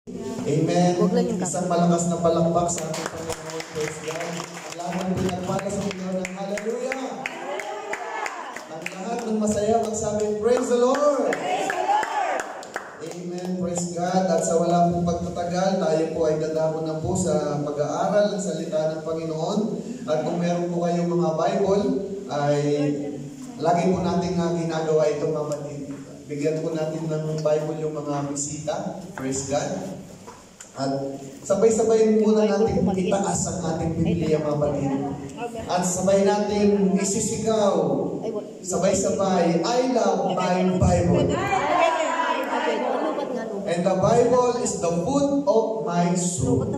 Amen. Isang malakas na palakpak sa ating Panginoon. Praise God. Alaman pinagpala sa Panginoon ng hallelujah. Ang lahat ng masaya magsabi, praise the Lord. Praise the Lord. Amen. Praise God. At sa wala pong pagtatagal, tayo po ay dadako na po sa pag-aaral ng salita ng Panginoon. At kung meron po kayong mga Bible, ay lagi po natin ginagawa ito, kapatid. Bigyan po natin ng Bible yung mga bisita. Praise God. At sabay-sabay muna natin itaas ang ating Biblia, mga kapatid. At sabay natin isisigaw, sabay-sabay, I love my Bible. And the Bible is the food of my soul.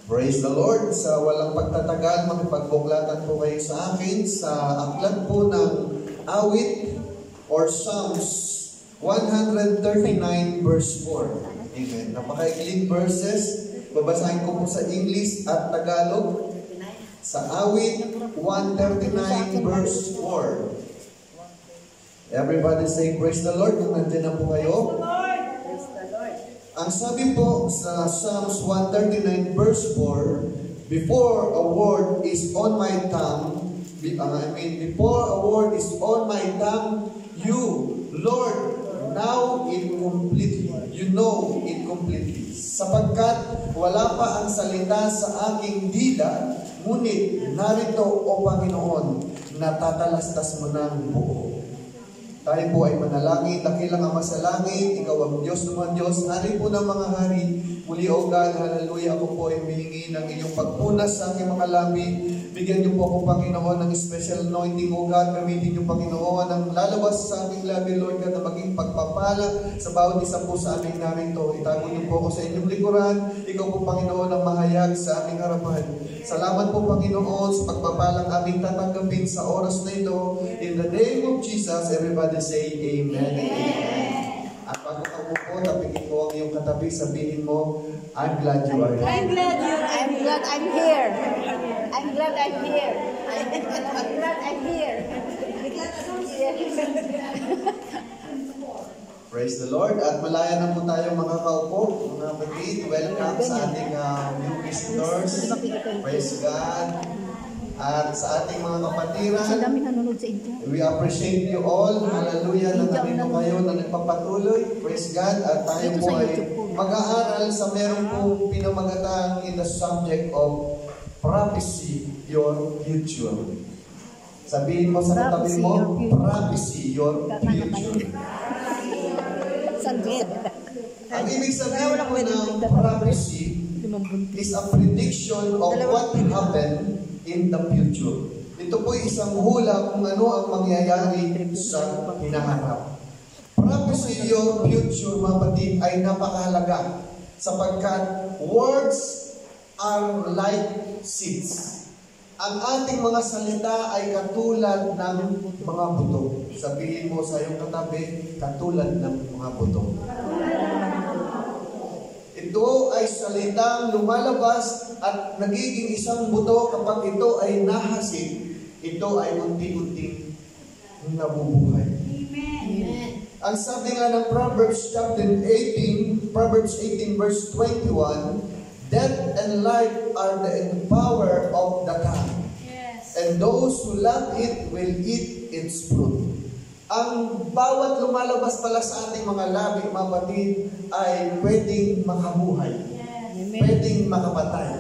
Praise the Lord. Sa walang pagtatagal, makipagbuklatan po kayo sa akin sa aklat po ng awit or Psalms 139 verse 4. Amen. Napakaikling verses. Babasahin ko po sa English at Tagalog. Sa awit 139 verse 4. Everybody say praise the Lord kung nandiyan na po kayo. Ang sabi po sa Psalms 139 verse 4, before a word is on my tongue, before a word is on my tongue, you, Lord, now it completely. You know it completely. Sapagkat wala pa ang salita sa aking dila, ngunit narito, O Panginoon, natatalastas mo ng buo. Tayo po ay manalangin, dakilang Ama sa langit, Ikaw ang Diyos naman Diyos, Hari po ng mga hari. Muli, O God, hallelujah, ako po ay humihingi ng iyong pagpunas sa aking mga labi. Bigyan niyo po ako, Panginoon, ng special anointing, O God. Gamitin niyo, Panginoon, ang lalabas sa aming labi, Lord God, na maging pagpapala sa bawat isa po sa aming narito. Itago niyo po ako sa inyong likuran. Ikaw po, Panginoon, ang mahayag sa aming harapan. Salamat po, Panginoon, sa pagpapalang aming tatanggapin sa oras na ito. In the name of Jesus, everybody say Amen. Amen. At bago ka po, tapigin mo ang iyong katabi, sabihin mo, I'm glad you are here. I'm glad I'm here. I'm glad I'm here. I'm glad I'm here. Praise the Lord. At malaya na po tayo mga kaupo, mga kapatid. Welcome sa ating new visitors. Praise God. At sa ating mga kapatiran, we appreciate you all. Hallelujah na nandito kayo na nagpapatuloy. Praise God. At tayo po ay mag-aaral sa meron pong pinamagatang in the subject of prophecy, your future. Sabihin mo sa katabi mo, prophecy, your future. Ang ibig sabihin po ng prophecy is a prediction of what will happen in the future. Ito po isang hula kung ano ang mangyayari sa hinaharap. Prophecy, your future, mga kapatid, ay napakahalaga sapagkat words are like seeds. Ang ating mga salita ay katulad ng mga buto. Sabihin mo sa iyong katabi, katulad ng mga buto. Ito ay salitang lumalabas at nagiging isang buto kapag ito ay nahasik. Ito ay unti-unting nabubuhay. Amen. Ang sabi nga ng Proverbs chapter 18, Proverbs 18 verse 21, death and life are the power of the tongue. Yes. And those who love it will eat its fruit. Ang bawat lumalabas pala sa ating mga labi, mga batid, ay pwedeng makabuhay. Yes. Pwedeng makapatay.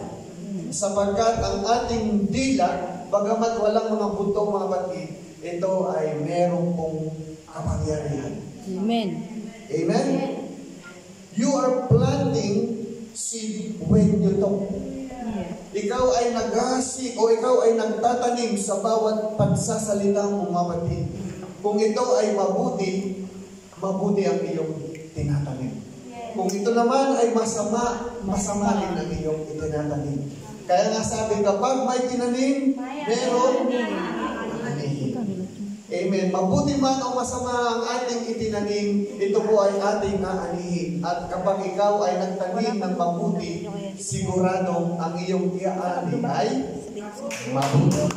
Sapagkat ang ating dila, bagamat walang mga buto, mga batid, ito ay merong pong kapangyarihan. Amen. Amen? You are planting seed when you talk. Ikaw ay naghahasik o ikaw ay nagtatanim sa bawat pagsasalita mo, mga batid. Kung ito ay mabuti, mabuti ang iyong tinatanim. Kung ito naman ay masama, masama din ang iyong itinatanim. Kaya nga sabi, kapag may tinanim, meron anihin. Amen. Mabuti man o masama ang ating itinanim, ito po ay ating aanihin. At kapag ikaw ay nagtanim ng mabuti, siguradong ang iyong iaani ay mabuti.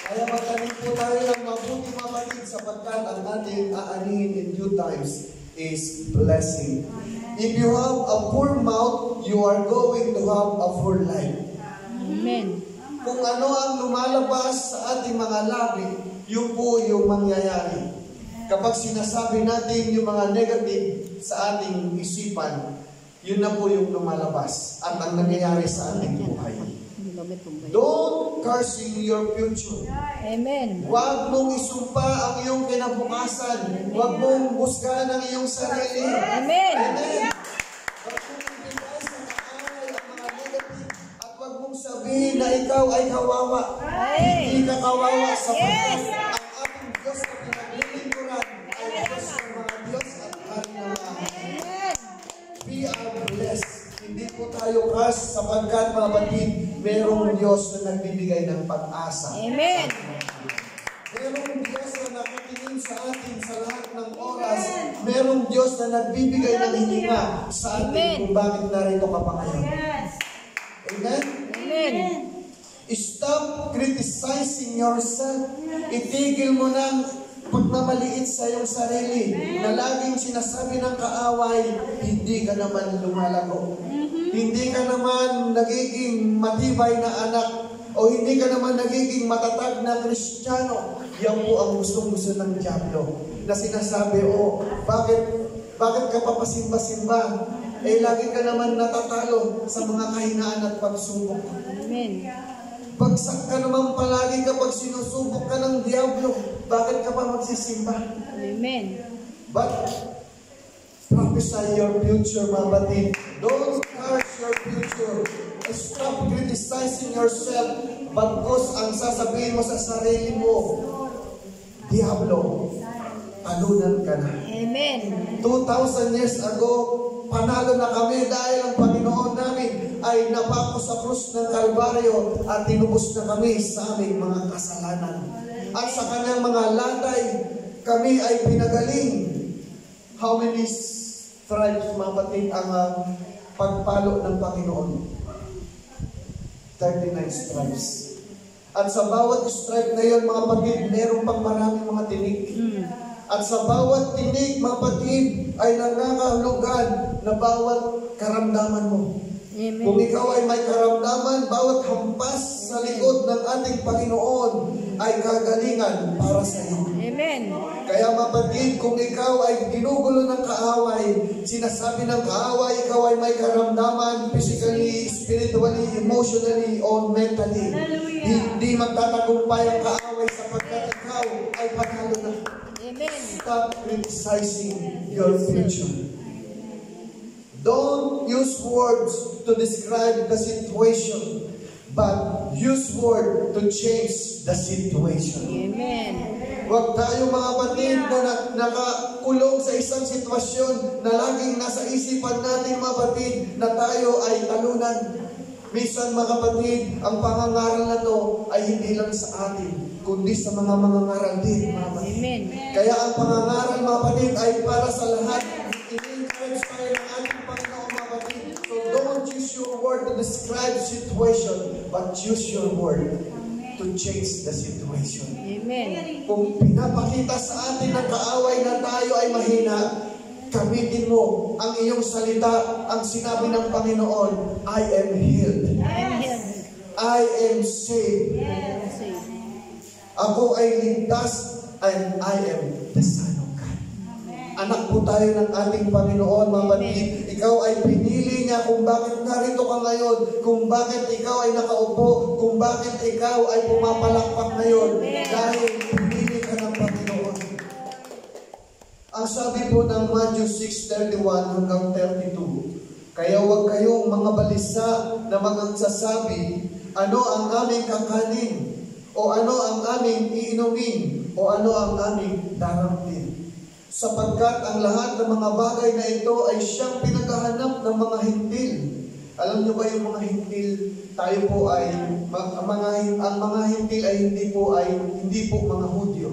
Kaya magtanim po tayo ng mabuti, mga kapatid, sapagkat ang ating aanihin in due times is blessing. If you have a poor mouth, you are going to have a poor life. Amen. Kung ano ang lumalabas sa ating mga labi, yun po yung mangyayari. Kapag sinasabi natin yung mga negative sa ating isipan, yun na po yung lumalabas at ang nangyayari sa ating buhay. Don't curse your future. Amen. Huwag mong isumpa ang iyong kinabukasan. Huwag mong husgahan ang iyong sarili. Amen. Amen. Huwag mong ibigay sa kaaway ang mga negative at huwag mong sabihin na ikaw ay kawawa. Hindi ka kawawa sapagkat ang ating Diyos na pinaglilingkuran ay Diyos ng mga Diyos at Hari ng mga Hari. We are blessed. Hindi po tayo curse sapagkat mga batid, merong Diyos na nagbibigay ng pag-asa. Amen. Merong Diyos na nakatingin sa atin sa lahat ng oras. Merong Diyos na nagbibigay ng hininga sa atin kung bakit narito ka pa ngayon. Amen? Amen. Stop criticizing yourself. Itigil mo ng pagmamaliit sa iyong sarili na laging sinasabi ng kaaway, hindi ka naman lumalago. Hindi ka naman nagiging matibay na anak o hindi ka naman nagiging matatag na Kristiyano. Yan po ang gustong-gusto ng diablo na sinasabi, bakit ka papasimba-simba? Lagi ka naman natatalo sa mga kahinaan at pagsubok. Amen. Bagsak ka naman palagi kapag sinusubok ka ng diablo. Bakit ka pa magsisimba? Amen. But prophesy your future, mga batid. Don't curse your future. Stop criticizing yourself. Bagkus ang sasabihin mo sa sarili mo, diablo, talunan ka na. Amen. 2,000 years ago, panalo na kami dahil ang Panginoon namin ay napako sa krus ng Kalbaryo at tinubos na kami sa aming mga kasalanan. At sa kanyang mga latay, kami ay pinagaling. How many stripes, mga batid, ang pagpalo ng Panginoon? 39 stripes. At sa bawat stripe na yun, mga batid, meron pang maraming mga tinig. At sa bawat tinig, mga batid, ay nangangahulugan na bawat karamdaman mo. Amen. Kung ikaw ay may karamdaman, bawat hampas sa likod ng ating Panginoon ay kagalingan para sa iyo. Amen. Kaya mapatid, kung ikaw ay ginugulo ng kaaway, sinasabi ng kaaway, ikaw ay may karamdaman, physically, spiritually, emotionally, or mentally. Hindi magtatagumpay ang kaaway sapagkat ikaw ay panalo na. Amen. Stop criticizing your future. Don't use words to describe the situation, but use words to change the situation. Amen. Huwag tayo mga batid na nakakulong sa isang sitwasyon na laging nasa isipan natin mga batid na tayo ay talunan. Minsan mga kapatid, ang pangangaral na to ay hindi lang sa atin, kundi sa mga mangangaral din mga batid. Amen. Kaya ang pangangaral mga batid ay para sa lahat. I-encourage tayo ng ating Panginoon mga batid. So don't use your word to describe the situation, but use your word to change the situation. Amen. Kung pinapakita sa atin ng kaaway na tayo ay mahina, gamitin mo ang iyong salita, ang sinabi ng Panginoon, I am healed. Yes. I am saved. Yes. Ako ay ligtas and I am the Son of God. Anak po tayo ng ating Panginoon, mga batid. Ikaw ay pinili niya kung bakit narito ka ngayon, kung bakit ikaw ay nakaupo, kung bakit ikaw ay pumapalakpak ngayon, dahil pinili ka ng Panginoon. Ang sabi po ng Matthew 6:31 hanggang 32, kaya huwag kayong mga balisa na magsasabi, ano ang aming kakanin, o ano ang aming iinumin, o ano ang aming daramtin. Sapagkat ang lahat ng mga bagay na ito ay siyang pinaghahanap ng mga hintil. Alam niyo ba yung mga hintil? Tayo po ay, ang mga hintil ay hindi po mga Hudyo.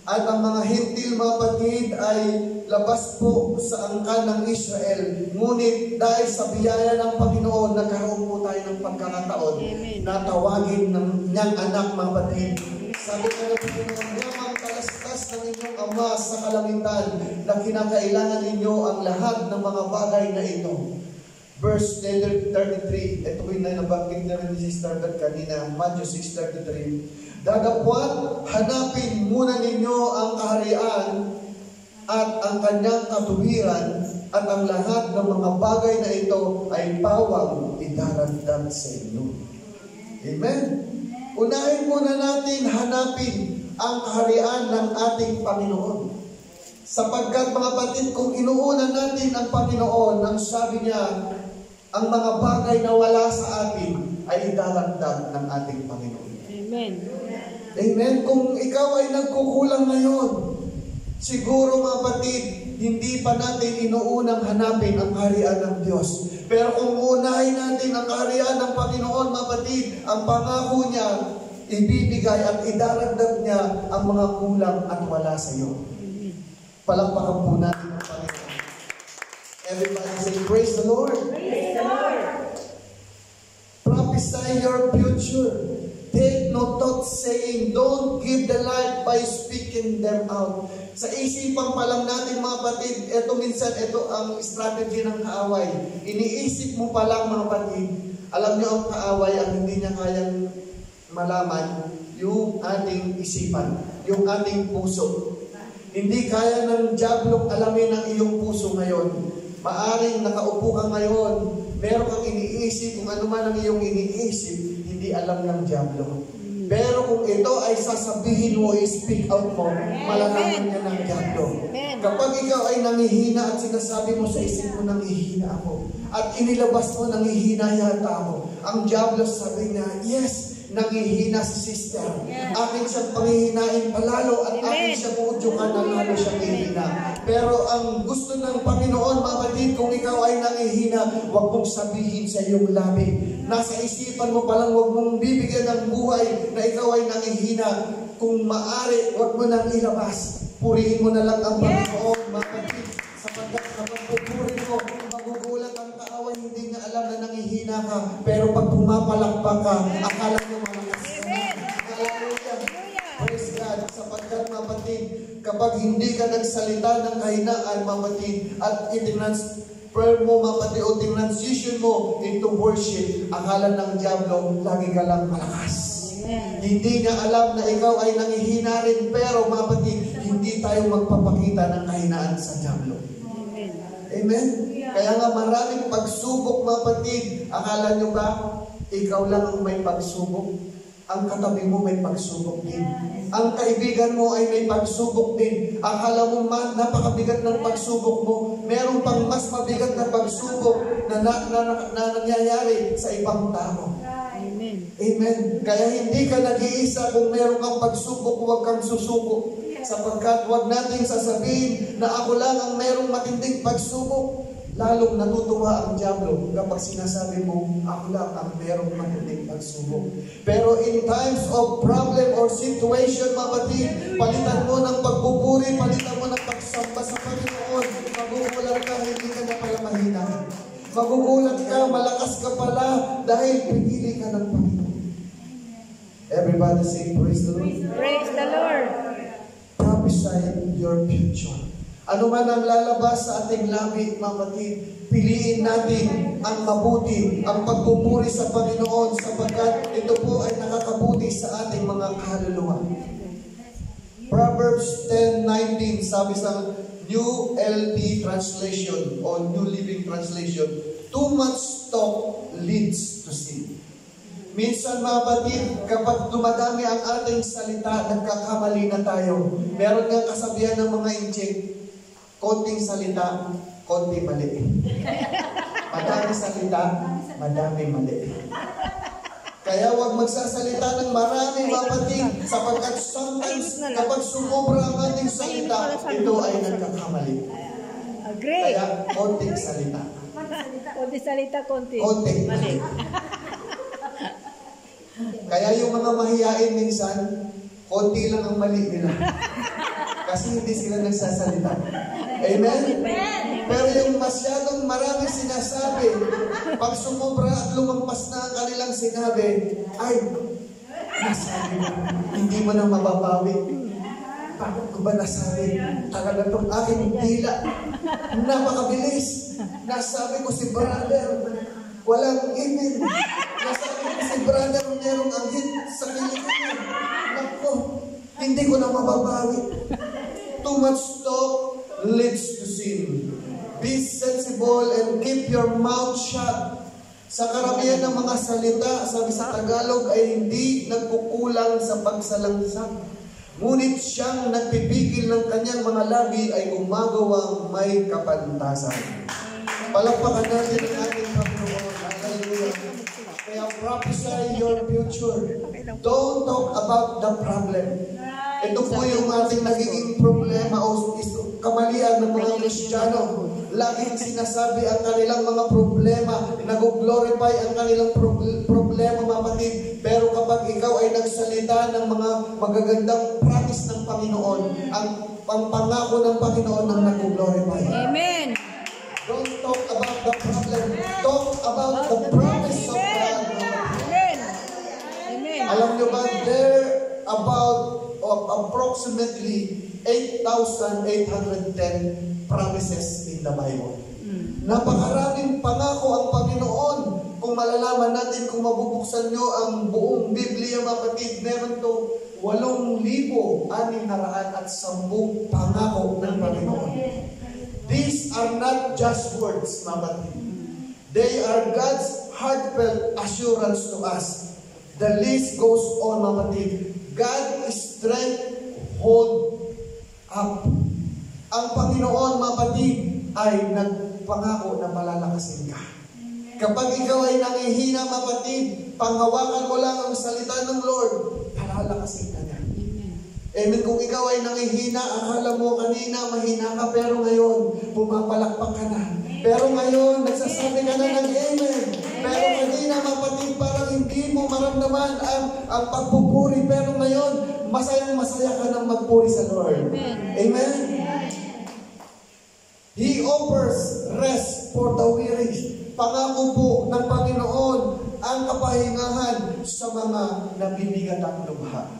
At ang mga hintil, mga patid, ay labas po sa angkan ng Israel. Ngunit dahil sa biyaya ng Panginoon, nagkaroon po tayo ng pagkakataon na tawagin ng niyang anak, mga patid. Sabi ka na Panginoon, yamang itastas ng inyong Ama sa kalangitan na kinakailangan ninyo ang lahat ng mga bagay na ito. Verse 33, ito yung nabanggit na rin ni Sister Beth kanina, Matthew 6:33. Datapwat, hanapin muna ninyo ang kaharian at ang kanyang katuwiran, at ang lahat ng mga bagay na ito ay pawang idaragdag sa inyo. Amen? Unahin muna natin hanapin ang kaharian ng ating Panginoon. Sapagkat mga batid, kung inuuna natin ang Panginoon, ang sabi niya, ang mga bagay na wala sa atin ay idaragdag ng ating Panginoon. Amen. Amen? Kung ikaw ay nagkukulang ngayon, siguro mga batid, hindi pa natin inuunang hanapin ang kaharian ng Diyos. Pero kung unahin natin ang kaharian ng Panginoon, mga batid, ang pangako niya, ibibigay at idaragdag niya ang mga kulang at wala sa iyo. Palakpakan po natin ang Panginoon. Everybody say, praise the Lord. Praise the Lord. Prophesy your future. Take no thought saying, don't give the light by speaking them out. Sa isipan pa lang natin mga batid, ito minsan, ito ang strategy ng kaaway. Iniisip mo pa lang mga batid. Alam niyo ang kaaway, ang hindi niya kayang malaman, yung ating isipan, yung ating puso. Hindi kaya ng diablong alamin ang iyong puso ngayon. Maaring nakaupo ka ngayon, meron kang iniisip, kung ano man ang iyong iniisip, hindi alam ng diablo. Pero kung ito ay sasabihin mo, i-speak out mo, malalaman niya ng diablo. Kapag ikaw ay nangihina at sinasabi mo sa isip mo, nangihina ako, at inilabas mo, nangihina yata ako, ang diablo sabi niya, yes, nangihina si sister. Akin siyang pangihinain palalo at akin siyang uudyukan na lalo siyang ihina. Pero ang gusto ng Panginoon, mga batid, kung ikaw ay nangihina, huwag mong sabihin sa iyong labi. Nasa isipan mo palang huwag mong bibigyan ng buhay na ikaw ay nangihina. Kung maaari, huwag mo nang ilabas. Purihin mo na lang ang Panginoon, mga batid. Sapagkat kapag pupuri mo, magugulat ang kaaway, hindi niya alam na nangihina ka. Pero pag pumapalakpak ka, akala mo malakas ka na. Hallelujah. Praise God. Sapagkat mga batid, kapag hindi ka nagsalita ng kahinaan, mga batid, at prayer mo, mga batid, o transition mo into worship, akala ng diablo, lagi ka lang malakas. Hindi niya alam na ikaw ay nangihina rin, pero mga batid, hindi tayo magpapakita ng kahinaan sa diablo. Amen? Kaya nga maraming pagsubok, mga batid. Akala nyo ba, ikaw lang ang may pagsubok? Ang katabi mo may pagsubok din. Ang kaibigan mo ay may pagsubok din. Akala mo man, napakabigat ng pagsubok mo. Meron pang mas mabigat na pagsubok na nangyayari sa ibang tao. Amen. Amen. Kaya hindi ka nag-iisa. Kung meron kang pagsubok, huwag kang susuko. Sapagkat huwag natin sasabihin na ako lang ang merong matinding pagsubok. Lalong natutuwa ang diablo kapag sinasabi mo, ako lang ang merong matinding pagsubok. Pero in times of problem or situation, mga batid, palitan mo ng pagpupuri, palitan mo ng pagsamba sa Panginoon. Magugulat ka, hindi ka na pala mahina. Magugulat ka, malakas ka pala dahil pinili ka ng Panginoon. Everybody say, praise the Lord. Praise the Lord. Prophesy your future. Ano man ang lalabas sa ating labi, mga batid, piliin natin ang mabuti, ang pagpupuri sa Panginoon, sapagkat ito po ay nakakabuti sa ating mga kaluluwa. Proverbs 10:19, sabi sa New LT Translation o New Living Translation, too much talk leads to sin. Minsan, mga batid, kapag dumadami ang ating salita, nagkakamali na tayo. Meron nga kasabihan ng mga injek, konting salita, konting mali. Madami salita, madami mali. Kaya huwag magsasalita ng marami, mga batid, sapagkat sometimes, kapag sumobra ang ating salita, ito ay nagkakamali. Kaya, konting salita. Konti salita, konti. Konting mali. Kaya yung mga mahiyain minsan, konti lang ang mali nila. Kasi hindi sila nagsasalita. Amen? Pero yung masyadong maraming sinasabi, pag sumobra at lumampas na ang kanilang sinabi, ay, nasabi mo, hindi mo na mababawi. Bakit ko ba nasabi? Talaga itong aking dila. Napakabilis. Nasabi ko si brother, walang email. Nasabi ko si brother, merong anghit sa kilikod. Naku, hindi ko na mababawi. Too much talk leads to sin. Be sensible and keep your mouth shut. Sa karamihan ng mga salita, sabi sa Tagalog, ay hindi nagkukulang sa pagsalangsang. Ngunit siyang nagpipigil ng kanyang mga labi ay gumagawang may kapantasan. Palakpakan natin ang ating Panginoon. Hallelujah. Kaya prophesy your future. Don't talk about the problem. Ito po yung ating nagiging problema o kamalian ng mga Kristiyano. Laging sinasabi ang kanilang mga problema, nag-glorify ang kanilang problema, mapatid. Pero kapag ikaw ay nagsalita ng mga magagandang promise ng Panginoon, ang pangako ng Panginoon ang nag-glorify. Amen. Don't talk about the problem. Talk about the promise of God. Amen. Amen. Alam nyo ba, there about approximately 8,810 promises in the Bible. Napakaraming pangako ang Panginoon. Kung malalaman natin, kung mabubuksan nyo ang buong Biblia, mapatid, meron to 8,610 pangako ng Panginoon. These are not just words, mapatid. They are God's heartfelt assurance to us. The list goes on, mapatid. God is strength hold up. Ang Panginoon, mapatid, ay nagpangako na palalakasin ka. Kapag ikaw ay nangihina, mapatid, panghawakan mo lang ang salita ng Lord, palalakasin ka niya. Amen. Kung ikaw ay nangihina, akala mo kanina mahina ka, pero ngayon, pumapalakpak ka na. Pero ngayon, nagsasabi ka na ng amen. Pero kanina, mapatid, parang hindi mo maramdaman ang pagpupuri. Pero ngayon, masayang-masaya ka ng magpuri sa Lord. Amen. He offers rest for the weary. Pangako po ng Panginoon ang kapahingahan sa mga nabibigat ang lubha.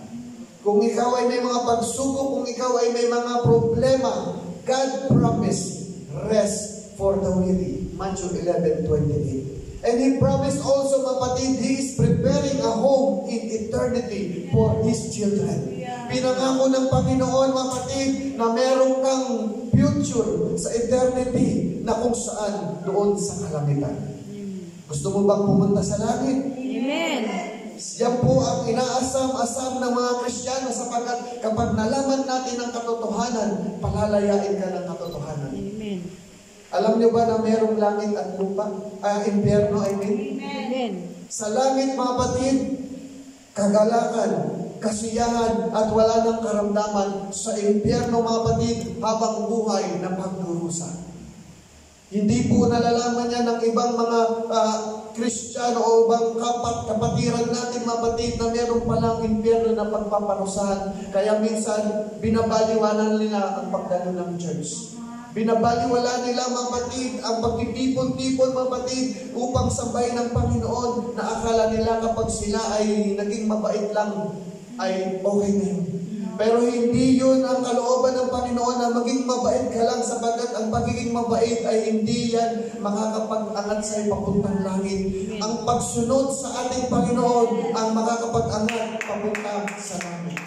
Kung ikaw ay may mga pagsubok, kung ikaw ay may mga problema, God promised rest for the weary. Matthew 11:28. And He promised also, mapatid, He is preparing a home in eternity for His children. Pinangako ng Panginoon, mapatid, na meron kang future sa eternity na kung saan doon sa kalamitan. Gusto mo bang pumunta sa langit? Amen. Yan po ang inaasam-asam ng mga Kristiyano sapagkat kapag nalaman natin ang katotohanan, palalayain ka ng katotohanan. Amen. Alam niyo ba na merong langit at lupa? Impyerno, I mean? Amen. Sa langit, mga kapatid, kagalakan, kasiyahan, at wala ng karamdaman. Sa impyerno, mga kapatid, habang buhay na pagdurusa. Hindi po nalalaman niya ng ibang mga Kristiyano o ibang kapatiran natin, mapatid, na meron palang impyerno na pagpaparusahan. Kaya minsan, binabaliwanan nila ang pagdalo ng church. Binabaliwala nila, mapatid, ang pagtitipon-tipon, mapatid, upang sambahin ng Panginoon, na akala nila kapag sila ay naging mabait lang, ay okay na yun. Pero hindi yun ang kalooban ng Panginoon na maging mabait ka lang, sapagkat ang pagiging mabait ay hindi yan makakapag-angat sa'yo papuntang langit. Ang pagsunod sa ating Panginoon ang makakapag-angat papunta sa langit.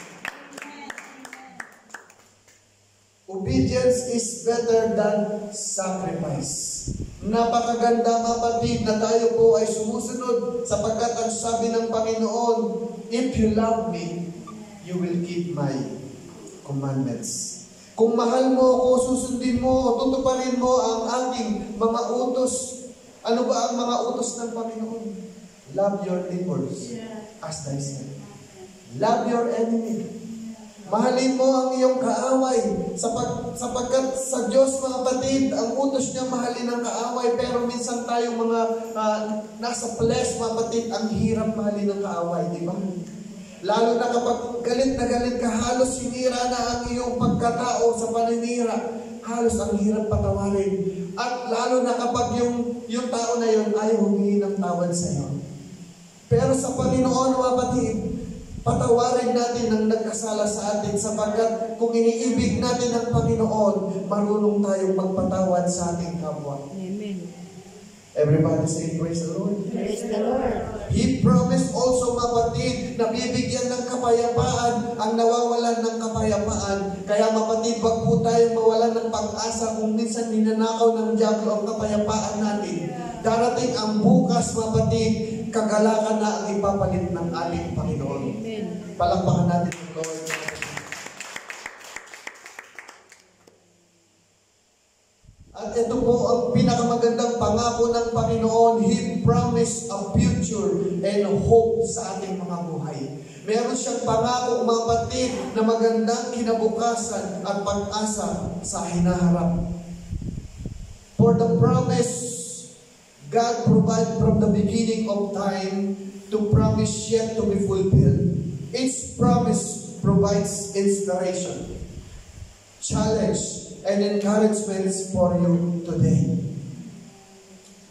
Obedience is better than sacrifice. Napakaganda, mapatid, na tayo po ay sumusunod, sapagkat ang sabi ng Panginoon, if you love me, you will keep my commandments. Kung mahal mo ako, susundin mo, tutuparin mo ang aking mga utos. Ano ba ang mga utos ng Panginoon? Love your neighbors as thyself. Love your enemy. Mahalin mo ang iyong kaaway. Sapagkat sa Diyos, mga kapatid, ang utos niya mahalin ang kaaway. Pero minsan tayo mga nasa flesh, mga kapatid, ang hirap mahalin ang kaaway, di ba? Lalo na kapag galit na galit ka, halos sinira na ang iyong pagkatao sa paninira. Halos ang hirap patawarin. At lalo na kapag yung tao na yun ayaw humingi ng tawad sa iyo. Pero sa Panginoon, mga kapatid, Patawarin natin ang nagkasala sa atin sapagkat kung iniibig natin ang Panginoon, marunong tayong magpatawad sa ating kapwa. Amen. Everybody say, praise the Lord. Praise the Lord. He promised also, mapatid, na bibigyan ng kapayapaan ang nawawalan ng kapayapaan. Kaya mapatid, wag po tayong mawalan ng pag-asa kung minsan ninanakaw ng diablo ang kapayapaan natin. Darating ang bukas, mapatid, kagalakan na ang ipapalit ng ating Panginoon. Amen. Palakpakan natin ang Lord. At ito po ang pinakamagandang pangako ng Panginoon. He promised a future and hope sa ating mga buhay. Meron siyang pangako, mga kapatid, na magandang kinabukasan at pag-asa sa hinaharap. For the promise God provided from the beginning of time to promise yet to be fulfilled. Each promise provides inspiration, challenge, and encouragements for you today.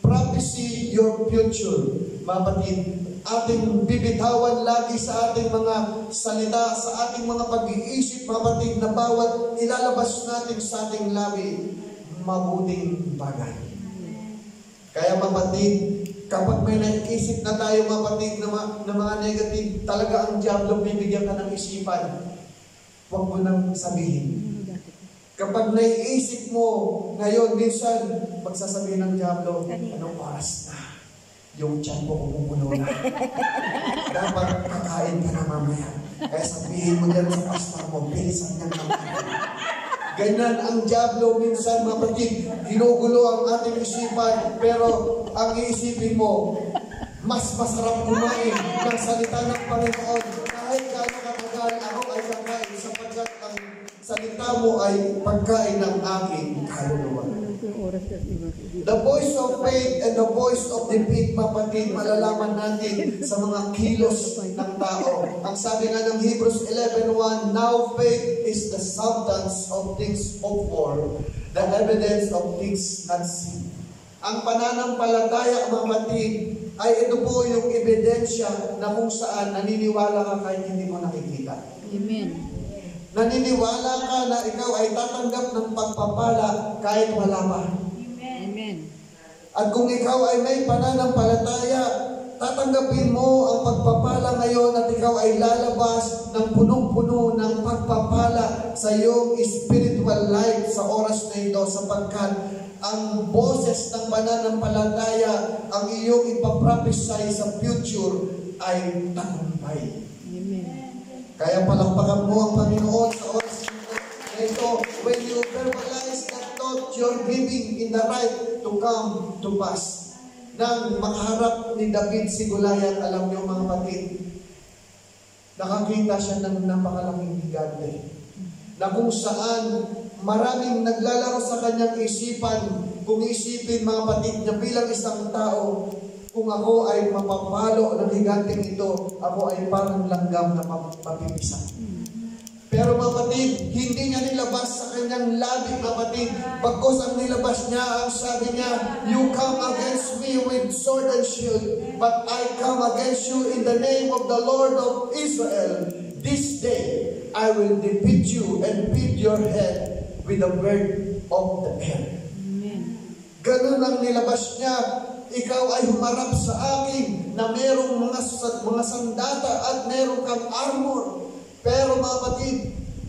Prophecy your future, mga kapatid. Ating bibitawan lagi sa ating mga salita, sa ating mga pag-iisip, mga kapatid, na bawat ilalabas natin sa ating labi, mabuting bagay. Kaya mga kapatid, kapag may naisip na tayo mga kapatid na mga negative, talaga ang diablo bibigyan ka ng isipan. Huwag mo nang sabihin. Kapag naiisip mo ngayon, minsan, magsasabihin ng diablo, anong oras na? Yung tiyan mo kumukulo na. Dapat kakain ka na mamaya. Kaya sabihin mo dyan sa pastor mo, bilisan niya naman. Ganyan ang diablo minsan, mga kapatid, ginugulo ang ating isipan, pero ang iisipin mo, mas masarap kumain ng salita ng Panginoon. Kahit gano'n katagal, ako ay kakain sapagkat ang salita mo ay pagkain ng aking kaluluwa. The voice of faith and the voice of defeat, mapatid, malalaman natin sa mga kilos ng tao. Ang sabi nga ng Hebrews 11:1, now faith is the substance of things hoped for, the evidence of things not seen. Ang pananampalataya, mapatid, ay ito po yung ebidensya na kung saan naniniwala ka kahit hindi mo nakikita. Amen. Naniniwala ka na ikaw ay tatanggap ng pagpapala kahit wala pa. Amen. At kung ikaw ay may pananampalataya, tatanggapin mo ang pagpapala ngayon at ikaw ay lalabas ng punong-puno ng pagpapala sa iyong spiritual life sa oras na ito sapagkat ang boses ng pananampalataya, ang iyong ipaprophesy sa future ay tagumpay. Amen. Kaya palakpakan mo ang Panginoon sa oras na ito. When you verbalize that thought, you're giving in the right to come to pass. Nang makaharap ni David si Goliath, alam niyo mga kapatid, nakakita siya ng napakalaking higante. Na kung saan maraming naglalaro sa kanyang isipan, kung isipin mga kapatid na bilang isang tao, kung ako ay mapapalo ng higanteng ito, ako ay parang langgam na mapipisa. Pero mga kapatid, hindi niya nilabas sa kanyang labi, mga kapatid. Bagkos ang nilabas niya, ang sabi niya, you come against me with sword and shield, but I come against you in the name of the Lord of Israel. This day, I will defeat you and beat your head with the word of the air. Ganun ang nilabas niya. Ikaw ay humarap sa akin na merong mga sandata at merong kang armor. Pero mga kapatid,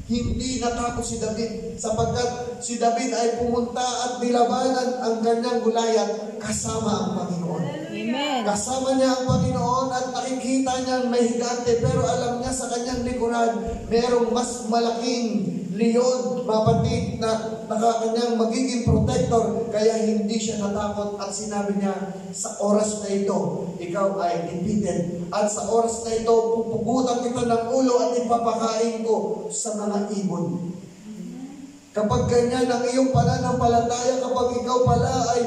hindi natapos si David sapagkat si David ay pumunta at nilabanan ang kanyang Goliath kasama ang Panginoon. Amen. Kasama niya ang Panginoon at nakikita niya may higante pero alam niya sa kanyang likuran merong mas malaking leon, mapatid na nakakanyang magiging protector, kaya hindi siya natakot at sinabi niya, sa oras na ito, ikaw ay defeated. At sa oras na ito, pupugutan kita ng ulo at ipapakain ko sa mga ibon. Kapag ganyan ang iyong pananampalataya, kapag ikaw pala ay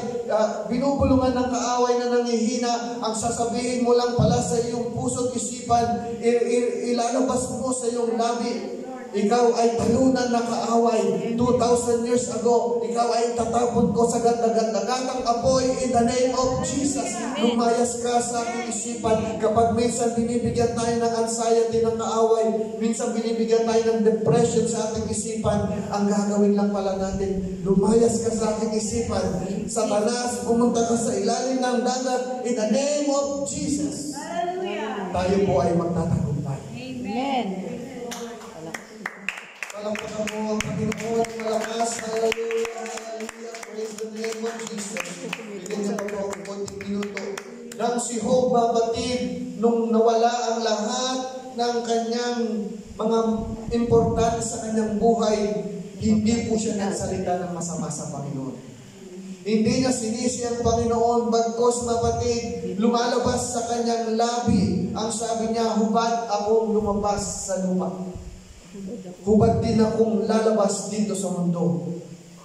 binubulungan ng kaaway na nangihina, ang sasabihin mo lang pala sa iyong puso't isipan, ilalabas mo sa iyong labi, Ikaw ay talunan na kaaway. 2,000 years ago, ikaw ay tatapon ko sa ganda-gandagatang apoy in the name of Jesus. Lumayas ka sa aking isipan. Kapag minsan binibigyan tayo ng anxiety ng kaaway, minsan binibigyan tayo ng depression sa ating isipan, ang gagawin lang pala natin, lumayas ka sa aking isipan. Satanas, pumunta ka sa ilalim ng dagat in the name of Jesus. Tayo po ay magtatagumpay. Amen. Palakpakan mo ang Panginoon, malakas. Hallelujah, hallelujah. Praise the name of Jesus. Bigyan niyo pa po ang konting minuto. Nang si Job, mabatid, nung nawala ang lahat ng kanyang mga importante sa kanyang buhay, hindi po siya nagsalita ng masama sa Panginoon. Hindi niya sinisi ang Panginoon, bagkos mapatid, lumalabas sa kanyang labi. Ang sabi niya, hubad akong lumabas sa lupa. Hubad din akong lalabas dito sa mundo.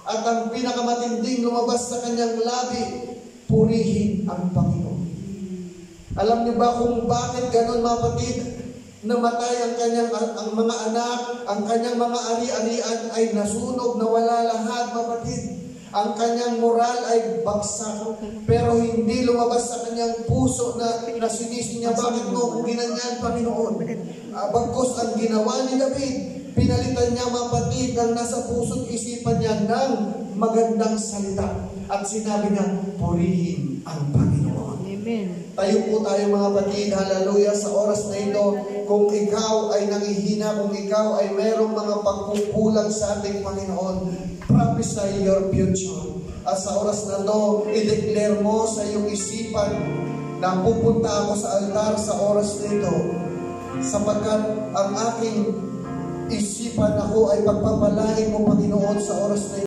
At ang pinakamatinding lumabas sa kanyang labi, purihin ang Panginoon. Alam niyo ba kung bakit ganon, mapatid? Namatay ang mga anak, ang kanyang mga ari-arian ay nasunog, nawala lahat, mapatid. Ang kanyang moral ay bagsak, pero hindi lumabas sa kanyang puso na sinisi niya, bakit mo kung ginanyan, Panginoon? Bagkos ang ginawa ni David, pinalitan niya, mapatid, ang nasa puso't isipan niya ng magandang salita. At sinabi niya, purihin ang Panginoon. Amen. Tayo po tayo mga kapatid, hallelujah, sa oras na ito, kung ikaw ay nangihina, kung ikaw ay merong mga pagkukulang sa ating Panginoon, prophesy your future. At sa oras na ito, i-declare mo sa iyong isipan na pupunta ako sa altar sa oras na ito, sapagkat ang aking isipan ako ay pagpapalain mo, Panginoon, sa oras na ito.